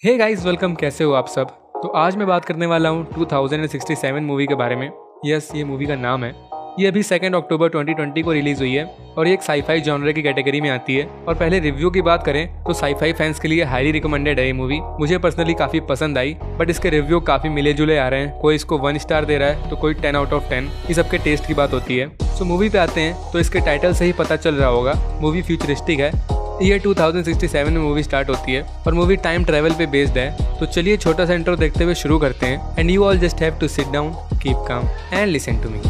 Hey guys, welcome. कैसे हो आप सब? तो आज मैं बात करने वाला हूँ 2067 मूवी के बारे में। यस, ये मूवी का नाम है। ये अभी 2 अक्टूबर 2020 को रिलीज हुई है और ये एक साईफाई जॉनर की कैटेगरी में आती है। और पहले रिव्यू की बात करें तो साईफाई फैंस के लिए हाईली रिकमेंडेड है ये मूवी। मुझे पर्सनली काफी पसंद आई, बट इसके रिव्यू काफी मिले जुले आ रहे हैं। कोई इसको 1 स्टार दे रहा है तो कोई 10 आउट ऑफ 10। ये सबके टेस्ट की बात होती है। सो मूवी पे आते हैं तो इसके टाइटल से ही पता चल रहा होगा, मूवी फ्यूचरिस्टिक है। ईयर 2067 में मूवी स्टार्ट होती है और मूवी टाइम ट्रेवल पे बेस्ड है। तो चलिए छोटा सा इंट्रो देखते हुए शुरू करते हैं। And you all just have to sit down, keep calm and listen to me.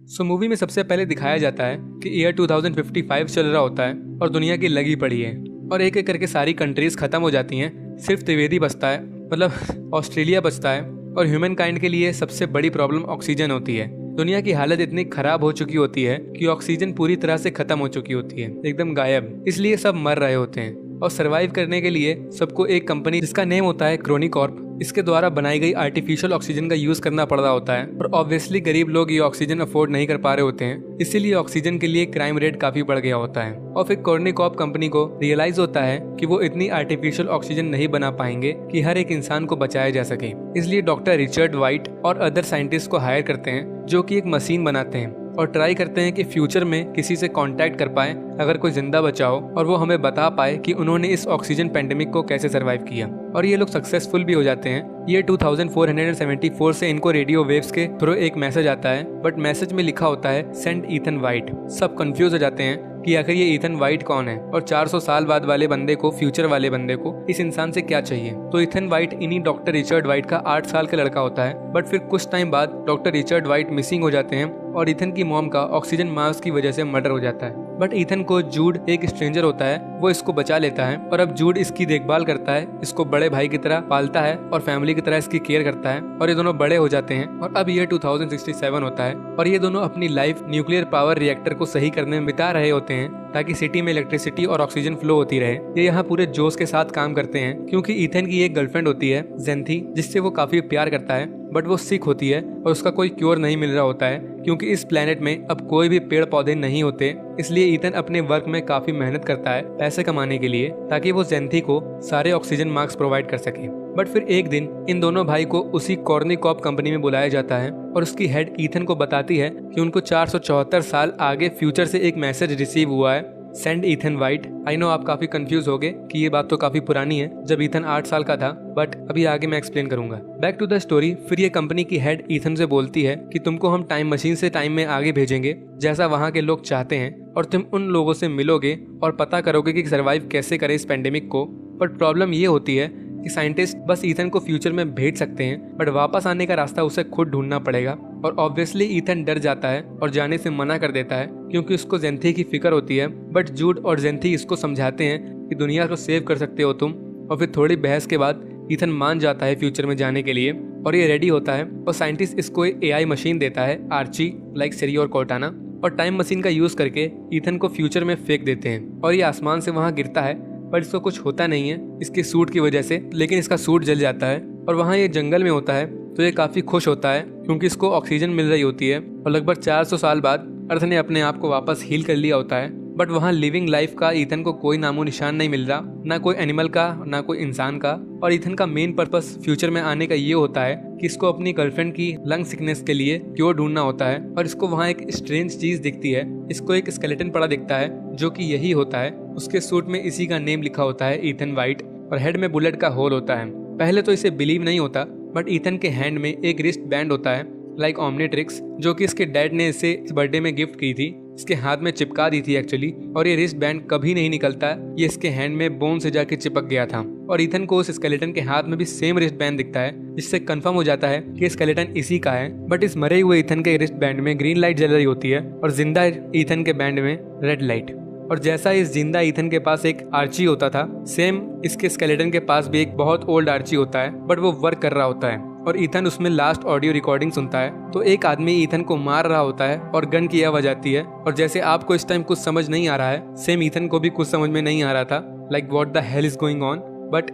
So movie में सबसे पहले दिखाया जाता है कि ईयर 2055 चल रहा होता है और दुनिया की लगी पड़ी है और एक एक करके सारी कंट्रीज खत्म हो जाती हैं। सिर्फ त्रिवेदी बचता है, मतलब ऑस्ट्रेलिया बचता है। और ह्यूमन काइंड के लिए सबसे बड़ी प्रॉब्लम ऑक्सीजन होती है। दुनिया की हालत इतनी खराब हो चुकी होती है कि ऑक्सीजन पूरी तरह से खत्म हो चुकी होती है, एकदम गायब। इसलिए सब मर रहे होते हैं और सरवाइव करने के लिए सबको एक कंपनी जिसका नेम होता है क्रोनिकॉर्प, इसके द्वारा बनाई गई आर्टिफिशियल ऑक्सीजन का यूज करना पड़ रहा होता है। और ऑब्वियसली गरीब लोग ये ऑक्सीजन अफोर्ड नहीं कर पा रहे होते हैं, इसीलिए ऑक्सीजन के लिए क्राइम रेट काफी बढ़ गया होता है। और फिर क्रोनिकॉर्प कंपनी को रियलाइज होता है कि वो इतनी आर्टिफिशियल ऑक्सीजन नहीं बना पाएंगे कि हर एक इंसान को बचाया जा सके। इसलिए डॉक्टर रिचर्ड वाइट और अदर साइंटिस्ट को हायर करते हैं जो कि एक मशीन बनाते हैं और ट्राई करते हैं कि फ्यूचर में किसी से कांटेक्ट कर पाए अगर कोई जिंदा बचा हो और वो हमें बता पाए कि उन्होंने इस ऑक्सीजन पेंडेमिक को कैसे सरवाइव किया। और ये लोग सक्सेसफुल भी हो जाते हैं। ये 2474 से इनको रेडियो वेव्स के थ्रू एक मैसेज आता है, बट मैसेज में लिखा होता है सेंड ईथन वाइट। सब कंफ्यूज हो जाते हैं कि आखिर ये ईथन वाइट कौन है और 400 साल बाद वाले बंदे को, फ्यूचर वाले बंदे को इस इंसान से क्या चाहिए। तो ईथन वाइट इन्हीं डॉक्टर रिचर्ड वाइट का 8 साल का लड़का होता है। बट फिर कुछ टाइम बाद डॉक्टर रिचर्ड वाइट मिसिंग हो जाते हैं और ईथन की मॉम का ऑक्सीजन मास्क की वजह से मर्डर हो जाता है। बट ईथन को जूड, एक स्ट्रेंजर होता है, वो इसको बचा लेता है और अब जूड इसकी देखभाल करता है, इसको बड़े भाई की तरह पालता है और फैमिली की तरह इसकी केयर करता है। और ये दोनों बड़े हो जाते हैं और अब ये 2067 होता है और ये दोनों अपनी लाइफ न्यूक्लियर पावर रिएक्टर को सही करने में बिता रहे होते हैं ताकि सिटी में इलेक्ट्रिसिटी और ऑक्सीजन फ्लो होती रहे। ये यहाँ पूरे जोश के साथ काम करते हैं क्योंकि ईथन की एक गर्लफ्रेंड होती है जेंथी, जिससे वो काफी प्यार करता है। बट वो सिक होती है और उसका कोई क्योर नहीं मिल रहा होता है क्योंकि इस प्लेनेट में अब कोई भी पेड़ पौधे नहीं होते। इसलिए ईथन अपने वर्क में काफी मेहनत करता है पैसे कमाने के लिए ताकि वो जेंथी को सारे ऑक्सीजन मास्क प्रोवाइड कर सके। बट फिर एक दिन इन दोनों भाई को उसी कॉर्निकॉर्प कंपनी में बुलाया जाता है और उसकी हेड ईथन को बताती है कि उनको 474 साल आगे फ्यूचर से एक मैसेज रिसीव हुआ है, send Ethan white. I know आप काफी कंफ्यूज हो गए कि ये बात तो काफी पुरानी है, जब ईथन 8 साल का था, बट अभी आगे मैं एक्सप्लेन करूंगा। Back to the story. फिर ये कंपनी की हेड ईथन से बोलती है कि तुमको हम टाइम मशीन से टाइम में आगे भेजेंगे जैसा वहाँ के लोग चाहते हैं और तुम उन लोगों से मिलोगे और पता करोगे कि सर्वाइव कैसे करे इस पेंडेमिक को। बट प्रॉब्लम ये होती है कि साइंटिस्ट बस ईथन को फ्यूचर में भेज सकते हैं, बट वापस आने का रास्ता उसे खुद ढूंढना पड़ेगा। और ऑब्वियसली ईथन डर जाता है और जाने से मना कर देता है क्योंकि उसको जेंथी की फिक्र होती है। बट जूड और जेंथी इसको समझाते हैं कि दुनिया को सेव कर सकते हो तुम। और फिर थोड़ी बहस के बाद ईथन मान जाता है फ्यूचर में जाने के लिए और ये रेडी होता है। और साइंटिस्ट इसको एक AI मशीन देता है, आर्ची, लाइक सिरी और कोर्टाना, और टाइम मशीन का यूज करके ईथन को फ्यूचर में फेंक देते हैं और ये आसमान से वहाँ गिरता है। पर इसको कुछ होता नहीं है इसके सूट की वजह से, लेकिन इसका सूट जल जाता है। और वहाँ ये जंगल में होता है तो ये काफी खुश होता है क्योंकि इसको ऑक्सीजन मिल रही होती है और लगभग 400 साल बाद अर्थ ने अपने आप को वापस हील कर लिया होता है। बट वहाँ लिविंग लाइफ का ईथन को कोई नामो निशान नहीं मिल रहा, ना कोई एनिमल का ना कोई इंसान का। और ईथन का मेन पर्पस फ्यूचर में आने का ये होता है कि इसको अपनी गर्लफ्रेंड की लंग सिकनेस के लिए क्योर ढूंढना होता है। और इसको वहाँ एक स्ट्रेंज चीज दिखती है, इसको एक स्केलेटन पड़ा दिखता है जो कि यही होता है। उसके सूट में इसी का नेम लिखा होता है, ईथन वाइट, और हेड में बुलेट का होल होता है। पहले तो इसे बिलीव नहीं होता, बट ईथन के हैंड में एक रिस्ट बैंड होता है, लाइक ओमनीट्रिक्स, जो कि इसके डैड ने इसे इस बर्थडे में गिफ्ट की थी। इसके हाथ में चिपका दी थी एक्चुअली, और ये रिस्ट बैंड कभी नहीं निकलता, ये इसके हैंड में बोन से जाके चिपक गया था। और ईथन को उस स्केलेटन के हाथ में भी सेम रिस्ट बैंड दिखता है, जिससे कंफर्म हो जाता है कि स्केलेटन इसी का है। बट इस मरे हुए ईथन के रिस्ट बैंड में ग्रीन लाइट जल रही होती है और जिंदा ईथन के बैंड में रेड लाइट। और जैसा इस जिंदा ईथन के पास एक आर्ची होता था, सेम इसके स्केलेटन के पास भी एक बहुत ओल्ड आर्ची होता है, बट वो वर्क कर रहा होता है। और ईथन उसमें लास्ट ऑडियो रिकॉर्डिंग सुनता है तो एक आदमी ईथन को मार रहा होता है और गन की आवाज आती है। और जैसे आपको इस टाइम कुछ समझ नहीं आ रहा है, सेम ईथन को भी कुछ समझ में नहीं आ रहा था, like what the hell is going on. But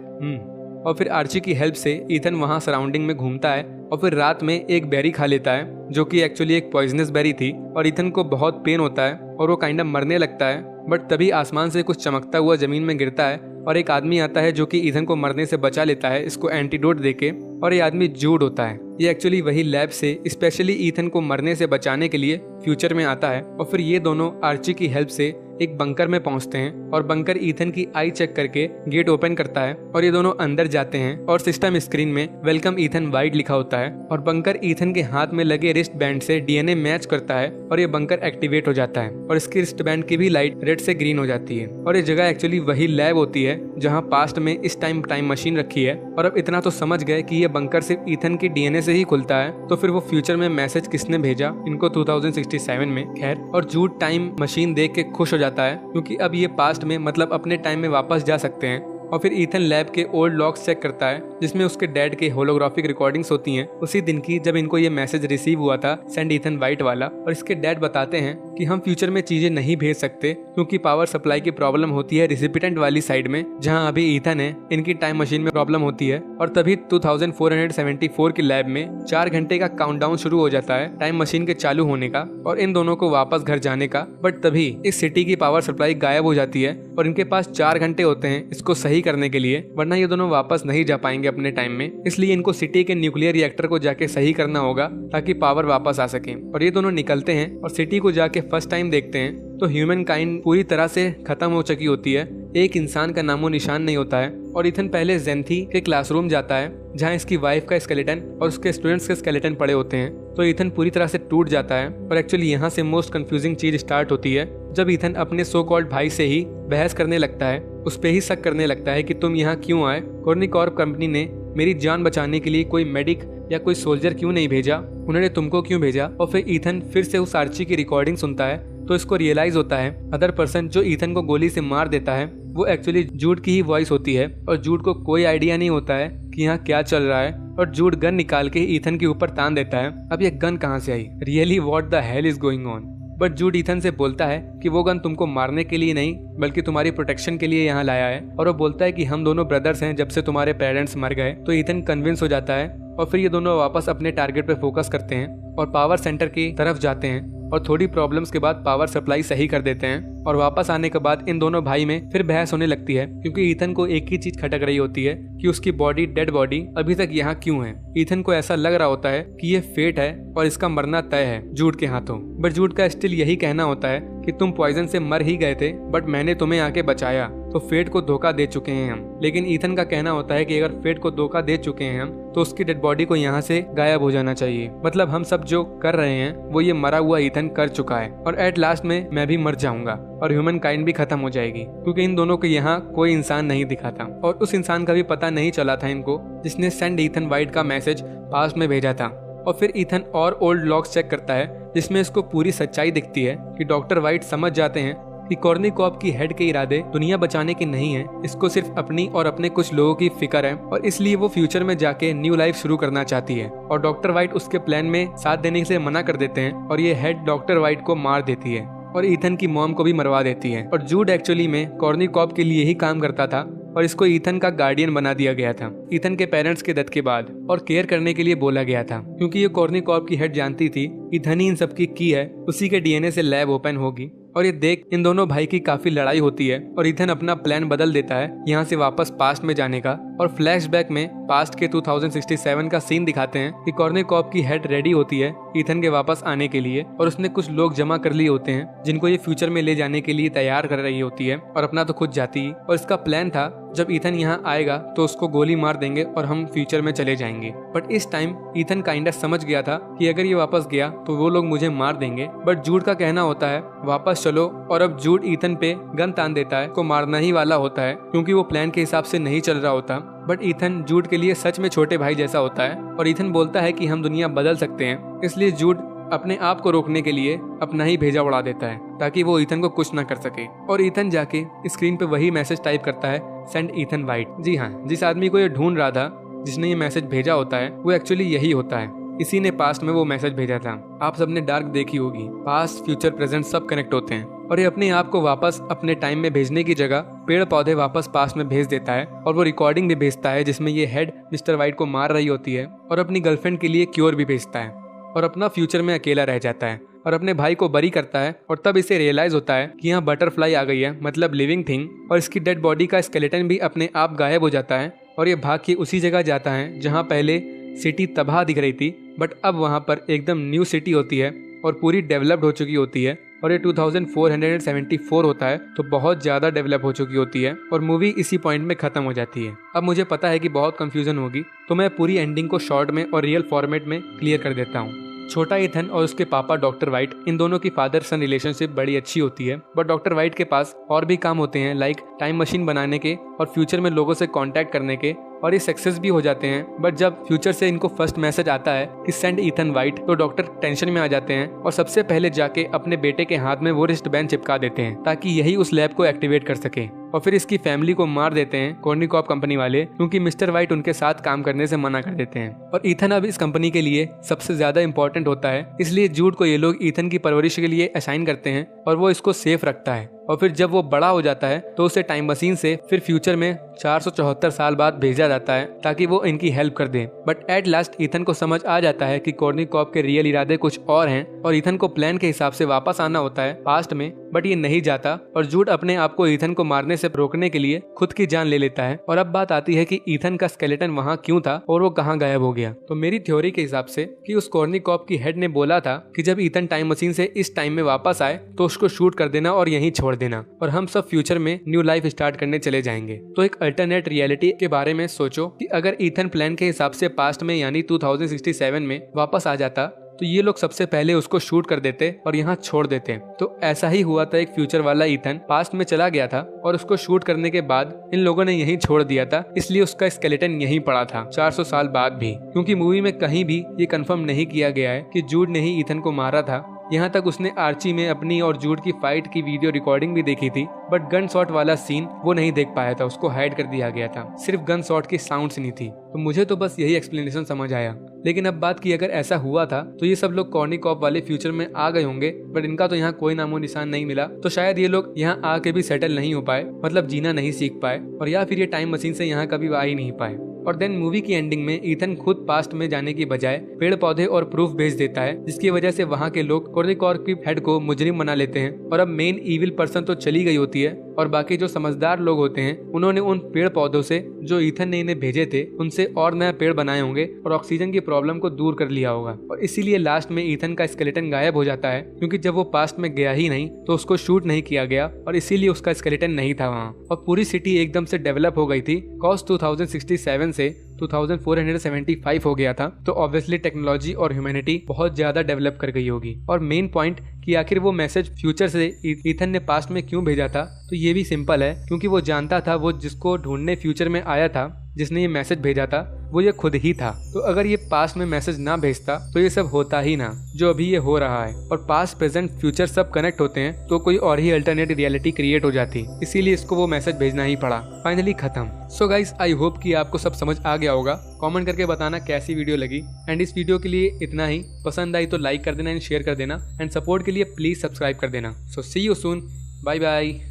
और फिर आर्ची की हेल्प से ईथन वहाँ सराउंडिंग में घूमता है और फिर रात में एक बेरी खा लेता है जो कि एक्चुअली एक पॉइजनस बेरी थी और ईथन को बहुत पेन होता है और वो काइंड ऑफ मरने लगता है। बट तभी आसमान से कुछ चमकता हुआ जमीन में गिरता है और एक आदमी आता है जो कि ईथन को मरने से बचा लेता है इसको एंटीडोट देके, और ये आदमी जूड होता है। ये एक्चुअली वही लैब से स्पेशली ईथन को मरने से बचाने के लिए फ्यूचर में आता है और फिर ये दोनों आर्ची की हेल्प से एक बंकर में पहुंचते हैं और बंकर ईथन की आई चेक करके गेट ओपन करता है और ये दोनों अंदर जाते हैं और सिस्टम स्क्रीन में वेलकम ईथन वाइट लिखा होता है और बंकर ईथन के हाथ में लगे रिस्ट बैंड से डीएनए मैच करता है और ये बंकर एक्टिवेट हो जाता है और इसकी रिस्ट बैंड की भी लाइट रेड से ग्रीन हो जाती है। और ये जगह एक्चुअली वही लैब होती है जहाँ पास्ट में इस टाइम मशीन रखी है। और अब इतना तो समझ गए कि ये बंकर सिर्फ ईथन की डीएनए से ही खुलता है, तो फिर वो फ्यूचर में मैसेज किसने भेजा इनको 2067 में। खैर, और जूड टाइम मशीन देख के खुश हो जाता है क्योंकि अब ये पास्ट में मतलब अपने टाइम में वापस जा सकते हैं। और फिर ईथन लैब के ओल्ड लॉग्स चेक करता है जिसमें उसके डैड के होलोग्राफिक रिकॉर्डिंग्स होती हैं उसी दिन की जब इनको ये मैसेज रिसीव हुआ था सेंड ईथन वाइट वाला। और इसके डैड बताते हैं कि हम फ्यूचर में चीजें नहीं भेज सकते क्योंकि पावर सप्लाई की प्रॉब्लम होती है रिसिपिटेंट वाली साइड में जहां अभी ईथन है, इनकी टाइम मशीन में प्रॉब्लम होती है। और तभी 2474 की लैब में 4 घंटे का काउंटडाउन शुरू हो जाता है टाइम मशीन के चालू होने का और इन दोनों को वापस घर जाने का। बट तभी इस सिटी की पावर सप्लाई गायब हो जाती है और इनके पास 4 घंटे होते हैं इसको सही करने के लिए, वरना ये दोनों वापस नहीं जा पाएंगे अपने टाइम में। इसलिए इनको सिटी के न्यूक्लियर रिएक्टर को जाके सही करना होगा ताकि पावर वापस आ सके। और ये दोनों निकलते हैं और सिटी को जाके फर्स्ट टाइम देखते हैं तो ह्यूमन काइंड पूरी तरह से खत्म हो चुकी होती है, एक इंसान का नामो निशान नहीं होता है। और ईथन पहले जेंथी के क्लासरूम जाता है जहाँ इसकी वाइफ का स्केलेटन और उसके स्टूडेंट्स के स्केलेटन पड़े होते हैं, तो ईथन पूरी तरह से टूट जाता है। और एक्चुअली यहाँ से मोस्ट कंफ्यूजिंग चीज स्टार्ट होती है जब ईथन अपने सो कॉल्ड भाई से ही बहस करने लगता है, उस पे ही शक करने लगता है कि तुम यहाँ क्यों आए, कॉर्निकॉर्प कंपनी ने मेरी जान बचाने के लिए कोई मेडिक या कोई सोल्जर क्यों नहीं भेजा, उन्होंने तुमको क्यों भेजा। और फिर ईथन फिर से उस आर्ची की रिकॉर्डिंग सुनता है तो इसको रियलाइज होता है अदर पर्सन जो ईथन को गोली से मार देता है वो एक्चुअली जूड की ही वॉइस होती है और जूड को कोई आइडिया नहीं होता है कि यहाँ क्या चल रहा है। और जूड गन निकाल के ईथन के ऊपर तान देता है। अब ये गन कहाँ से आई, really what the hell is going on. But Jude Ethan से बोलता है कि वो गन तुमको मारने के लिए नहीं बल्कि तुम्हारी प्रोटेक्शन के लिए यहाँ लाया है। और वो बोलता है कि हम दोनों ब्रदर्स हैं जब से तुम्हारे पेरेंट्स मर गए। तो ईथन कन्विंस हो जाता है और फिर ये दोनों वापस अपने टारगेट पे फोकस करते हैं और पावर सेंटर की तरफ जाते हैं और थोड़ी प्रॉब्लम्स के बाद पावर सप्लाई सही कर देते हैं। और वापस आने के बाद इन दोनों भाई में फिर बहस होने लगती है क्योंकि ईथन को एक ही चीज खटक रही होती है कि उसकी बॉडी, डेड बॉडी अभी तक यहाँ क्यों है। ईथन को ऐसा लग रहा होता है कि ये फेट है और इसका मरना तय है जूड के हाथों। बट जूड का स्टिल यही कहना होता है कि तुम पॉइजन से मर ही गए थे बट मैंने तुम्हें आके बचाया, तो फेट को धोखा दे चुके हैं हम। लेकिन ईथन का कहना होता है कि अगर फेट को धोखा दे चुके हैं हम तो उसकी डेड बॉडी को यहाँ से गायब हो जाना चाहिए। मतलब हम सब जो कर रहे हैं वो ये मरा हुआ ईथन कर चुका है और एट लास्ट में मैं भी मर जाऊंगा और ह्यूमन काइंड भी खत्म हो जाएगी क्योंकि इन दोनों को यहाँ कोई इंसान नहीं दिखा था और उस इंसान का भी पता नहीं चला था इनको जिसने सेंड ईथन वाइट का मैसेज पास्ट में भेजा था। और फिर ईथन और ओल्ड लॉग्स चेक करता है जिसमें इसको पूरी सच्चाई दिखती है कि डॉक्टर वाइट समझ जाते हैं कि कॉर्निकॉर्प की हेड के इरादे दुनिया बचाने के नहीं है, इसको सिर्फ अपनी और अपने कुछ लोगों की फिक्र है और इसलिए वो फ्यूचर में जाके न्यू लाइफ शुरू करना चाहती है। और डॉक्टर वाइट उसके प्लान में साथ देने से मना कर देते हैं और ये हेड डॉक्टर वाइट को मार देती है और ईथन की मॉम को भी मरवा देती है। और जूड एक्चुअली में कॉर्निकॉर्प के लिए ही काम करता था और इसको ईथन का गार्डियन बना दिया गया था ईथन के पेरेंट्स के डेथ के बाद और केयर करने के लिए बोला गया था क्योंकि ये कॉर्निकॉर्प की हेड जानती थी ईथन ही इन सब की है, उसी के डीएनए से लैब ओपन होगी। और ये देख इन दोनों भाई की काफी लड़ाई होती है और ईथन अपना प्लान बदल देता है यहाँ से वापस पास्ट में जाने का। और फ्लैशबैक में पास्ट के 2067 का सीन दिखाते हैं कि कॉर्निकॉर्प की हेड रेडी होती है ईथन के वापस आने के लिए और उसने कुछ लोग जमा कर लिए होते हैं जिनको ये फ्यूचर में ले जाने के लिए तैयार कर रही होती है और अपना तो खुद जाती है। और इसका प्लान था जब ईथन यहाँ आएगा तो उसको गोली मार देंगे और हम फ्यूचर में चले जाएंगे। बट इस टाइम ईथन काइंडा समझ गया था कि अगर ये वापस गया तो वो लोग मुझे मार देंगे। बट जूड का कहना होता है वापस चलो और अब जूड ईथन पे गन तान देता है, को मारना ही वाला होता है क्योंकि वो प्लान के हिसाब से नहीं चल रहा होता। बट ईथन जूड के लिए सच में छोटे भाई जैसा होता है और ईथन बोलता है कि हम दुनिया बदल सकते हैं, इसलिए जूड अपने आप को रोकने के लिए अपना ही भेजा उड़ा देता है ताकि वो ईथन को कुछ ना कर सके। और ईथन जाके स्क्रीन पे वही मैसेज टाइप करता है, सेंड ईथन वाइट। जी हाँ, जिस आदमी को ये ढूंढ रहा था जिसने ये मैसेज भेजा होता है वो एक्चुअली यही होता है, इसी ने पास्ट में वो मैसेज भेजा था। आप सबने डार्क देखी होगी, पास्ट फ्यूचर प्रेजेंट सब कनेक्ट होते हैं और ये अपने आप को वापस अपने टाइम में भेजने की जगह पेड़ पौधे वापस पास्ट में भेज देता है और वो रिकॉर्डिंग भी भेजता है जिसमें ये हेड मिस्टर वाइट को मार रही होती है और अपनी गर्लफ्रेंड के लिए क्योर भी भेजता है और अपना फ्यूचर में अकेला रह जाता है और अपने भाई को बरी करता है। और तब इसे रियलाइज होता है कि यहाँ बटरफ्लाई आ गई है, मतलब लिविंग थिंग, और इसकी डेड बॉडी का स्केलेटन भी अपने आप गायब हो जाता है और ये भाग के उसी जगह जाता है जहाँ पहले सिटी तबाह दिख रही थी, बट अब वहाँ पर एकदम न्यू सिटी होती है और पूरी डेवलप्ड हो चुकी होती है और ये 2474 होता है, तो बहुत ज़्यादा डेवलप हो चुकी होती है और मूवी इसी पॉइंट में ख़त्म हो जाती है। अब मुझे पता है कि बहुत कंफ्यूजन होगी, तो मैं पूरी एंडिंग को शॉर्ट में और रियल फॉर्मेट में क्लियर कर देता हूँ। छोटा इथन और उसके पापा डॉक्टर वाइट, इन दोनों की फादर सन रिलेशनशिप बड़ी अच्छी होती है, बट डॉक्टर वाइट के पास और भी काम होते हैं, लाइक टाइम मशीन बनाने के और फ्यूचर में लोगों से कांटेक्ट करने के, और ये सक्सेस भी हो जाते हैं। बट जब फ्यूचर से इनको फर्स्ट मैसेज आता है कि सेंड इथन वाइट, तो डॉक्टर टेंशन में आ जाते हैं और सबसे पहले जाके अपने बेटे के हाथ में वो रिस्ट बैंड चिपका देते हैं ताकि यही उस लैब को एक्टिवेट कर सके। और फिर इसकी फैमिली को मार देते हैं कॉर्निकॉप कंपनी वाले, क्योंकि मिस्टर वाइट उनके साथ काम करने से मना कर देते हैं। और इथन अब इस कंपनी के लिए सबसे ज्यादा इंपॉर्टेंट होता है, इसलिए जूड को ये लोग इथन की परवरिश के लिए असाइन करते हैं और वो इसको सेफ रखता है। और फिर जब वो बड़ा हो जाता है तो उसे टाइम मशीन से फिर फ्यूचर में 474 साल बाद भेजा जाता है ताकि वो इनकी हेल्प कर दे। बट एट लास्ट इथन को समझ आ जाता है कि कॉर्निकॉप के रियल इरादे कुछ और हैं और इथन को प्लान के हिसाब से वापस आना होता है पास्ट में, बट ये नहीं जाता और जूड अपने आप को इथन को मारने से रोकने के लिए खुद की जान ले लेता है। और अब बात आती है कि इथन का स्केलेटन वहाँ क्यों था और वो कहाँ गायब हो गया। तो मेरी थ्योरी के हिसाब से कि उस कॉर्निकॉप की हेड ने बोला था कि जब इथन टाइम मशीन से इस टाइम में वापस आए तो उसको शूट कर देना और यहीं छोड़ देना और हम सब फ्यूचर में न्यू लाइफ स्टार्ट करने चले जाएंगे। तो एक अल्टरनेट रियलिटी के बारे में सोचो कि अगर इथन प्लान के हिसाब से पास्ट में यानी 2067 में वापस आ जाता तो ये लोग सबसे पहले उसको शूट कर देते और यहाँ छोड़ देते। तो ऐसा ही हुआ था, एक फ्यूचर वाला इथन पास्ट में चला गया था और उसको शूट करने के बाद इन लोगों ने यहीं छोड़ दिया था, इसलिए उसका स्केलेटन यहीं पड़ा था 400 साल बाद भी, क्योंकि मूवी में कहीं भी ये कंफर्म नहीं किया गया है कि जूड ने ही इथन को मारा था। यहाँ तक उसने आर्ची में अपनी और जूड की फाइट की वीडियो रिकॉर्डिंग भी देखी थी, बट गन शॉट वाला सीन वो नहीं देख पाया था, उसको हाइड कर दिया गया था, सिर्फ गन शॉट की साउंड नहीं थी। तो मुझे तो बस यही एक्सप्लेनेशन समझ आया। लेकिन अब बात की अगर ऐसा हुआ था तो ये सब लोग कॉर्निकॉप वाले फ्यूचर में आ गए होंगे, बट इनका तो यहाँ कोई नामो निशान नहीं मिला, तो शायद ये लोग यहाँ आके भी सेटल नहीं हो पाए, मतलब जीना नहीं सीख पाए, और या फिर ये टाइम मशीन से यहाँ कभी आ ही नहीं पाए। और देन मूवी की एंडिंग में इथन खुद पास्ट में जाने की बजाय पेड़ पौधे और प्रूफ भेज देता है, जिसकी वजह से वहाँ के लोग कॉर्निकॉप की हेड को मुजरिम बना लेते हैं। और अब मेन इविल पर्सन तो चली गई होती है और बाकी जो समझदार लोग होते हैं उन्होंने उन पेड़ पौधों से जो इथन ने इन्हें भेजे थे उनसे और नया पेड़ बनाए होंगे और ऑक्सीजन की प्रॉब्लम को दूर कर लिया होगा। और इसीलिए लास्ट में इथन का स्केलेटन गायब हो जाता है, क्योंकि जब वो पास्ट में गया ही नहीं तो उसको शूट नहीं किया गया और इसीलिए उसका स्केलेटन नहीं था वहाँ। और पूरी सिटी एकदम से डेवलप हो गई थी, कॉस 2067 से 2475 हो गया था, तो ऑब्वियसली टेक्नोलॉजी और ह्यूमैनिटी बहुत ज्यादा डेवलप कर गई होगी। और मेन पॉइंट कि आखिर वो मैसेज फ्यूचर से इथन ने पास्ट में क्यों भेजा था, तो ये भी सिंपल है, क्योंकि वो जानता था वो जिसको ढूंढने फ्यूचर में आया था, जिसने ये मैसेज भेजा था, वो ये खुद ही था। तो अगर ये पास्ट में मैसेज ना भेजता तो ये सब होता ही ना जो अभी ये हो रहा है। और पास्ट प्रेजेंट फ्यूचर सब कनेक्ट होते हैं तो कोई और ही अल्टरनेट रियलिटी क्रिएट हो जाती, इसीलिए इसको वो मैसेज भेजना ही पड़ा। फाइनली खत्म। सो गाइस, आई होप कि आपको सब समझ आ गया होगा। कमेंट करके बताना कैसी वीडियो लगी, एंड इस वीडियो के लिए इतना ही। पसंद आई तो लाइक कर देना एंड शेयर कर देना, एंड सपोर्ट के लिए प्लीज सब्सक्राइब कर देना। सो सी यू सून, बाय बाय।